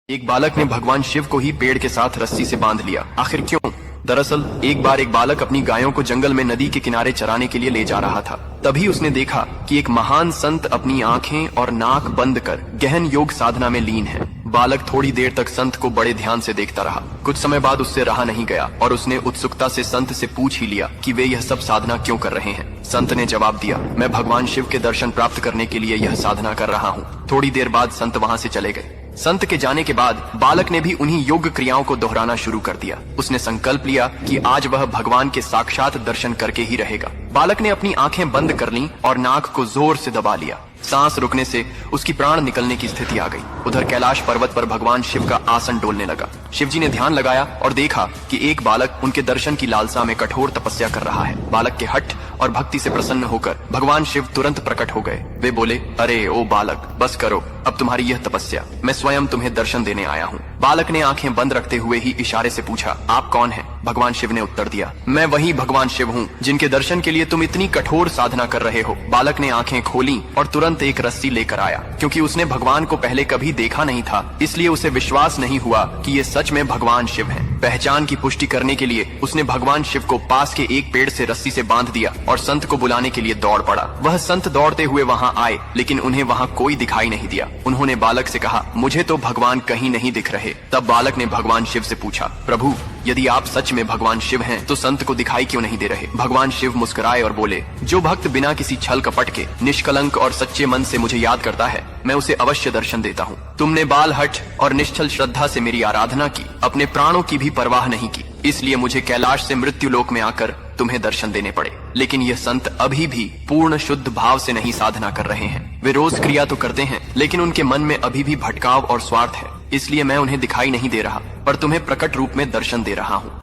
एक बालक ने भगवान शिव को ही पेड़ के साथ रस्सी से बांध लिया। आखिर क्यों? दरअसल एक बार एक बालक अपनी गायों को जंगल में नदी के किनारे चराने के लिए ले जा रहा था। तभी उसने देखा कि एक महान संत अपनी आंखें और नाक बंद कर गहन योग साधना में लीन है। बालक थोड़ी देर तक संत को बड़े ध्यान से देखता रहा। कुछ समय बाद उससे रहा नहीं गया और उसने उत्सुकता से संत से पूछ ही लिया कि वे यह सब साधना क्यों कर रहे हैं। संत ने जवाब दिया, मैं भगवान शिव के दर्शन प्राप्त करने के लिए यह साधना कर रहा हूँ। थोड़ी देर बाद संत वहाँ से चले गए। संत के जाने के बाद बालक ने भी उन्हीं योग क्रियाओं को दोहराना शुरू कर दिया। उसने संकल्प लिया कि आज वह भगवान के साक्षात दर्शन करके ही रहेगा। बालक ने अपनी आंखें बंद कर लीं और नाक को जोर से दबा लिया। सांस रुकने से उसकी प्राण निकलने की स्थिति आ गई। उधर कैलाश पर्वत पर भगवान शिव का आसन डोलने लगा। शिवजी ने ध्यान लगाया और देखा कि एक बालक उनके दर्शन की लालसा में कठोर तपस्या कर रहा है। बालक के हठ और भक्ति से प्रसन्न होकर भगवान शिव तुरंत प्रकट हो गए। वे बोले, अरे ओ बालक, बस करो अब तुम्हारी यह तपस्या, मैं स्वयं तुम्हें दर्शन देने आया हूँ। बालक ने आंखें बंद रखते हुए ही इशारे से पूछा, आप कौन हैं? भगवान शिव ने उत्तर दिया, मैं वही भगवान शिव हूँ जिनके दर्शन के लिए तुम इतनी कठोर साधना कर रहे हो। बालक ने आंखें खोली और तुरंत एक रस्सी लेकर आया। क्योंकि उसने भगवान को पहले कभी देखा नहीं था, इसलिए उसे विश्वास नहीं हुआ कि ये सच में भगवान शिव हैं। पहचान की पुष्टि करने के लिए उसने भगवान शिव को पास के एक पेड़ से रस्सी से बांध दिया और संत को बुलाने के लिए दौड़ पड़ा। वह संत दौड़ते हुए वहाँ आए, लेकिन उन्हें वहाँ कोई दिखाई नहीं दिया। उन्होंने बालक से कहा, मुझे तो भगवान कहीं नहीं दिख रहे। तब बालक ने भगवान शिव से पूछा, प्रभु यदि आप सच में भगवान शिव हैं तो संत को दिखाई क्यों नहीं दे रहे? भगवान शिव मुस्कुराए और बोले, जो भक्त बिना किसी छल कपट के निष्कलंक और सच्चे मन से मुझे याद करता है, मैं उसे अवश्य दर्शन देता हूँ। तुमने बाल हठ और निश्चल श्रद्धा से मेरी आराधना की, अपने प्राणों की भी परवाह नहीं की, इसलिए मुझे कैलाश से मृत्यु लोक में आकर तुम्हें दर्शन देने पड़े। लेकिन ये संत अभी भी पूर्ण शुद्ध भाव से नहीं साधना कर रहे हैं। वे रोज क्रिया तो करते हैं, लेकिन उनके मन में अभी भी भटकाव और स्वार्थ है। इसलिए मैं उन्हें दिखाई नहीं दे रहा, पर तुम्हें प्रकट रूप में दर्शन दे रहा हूँ।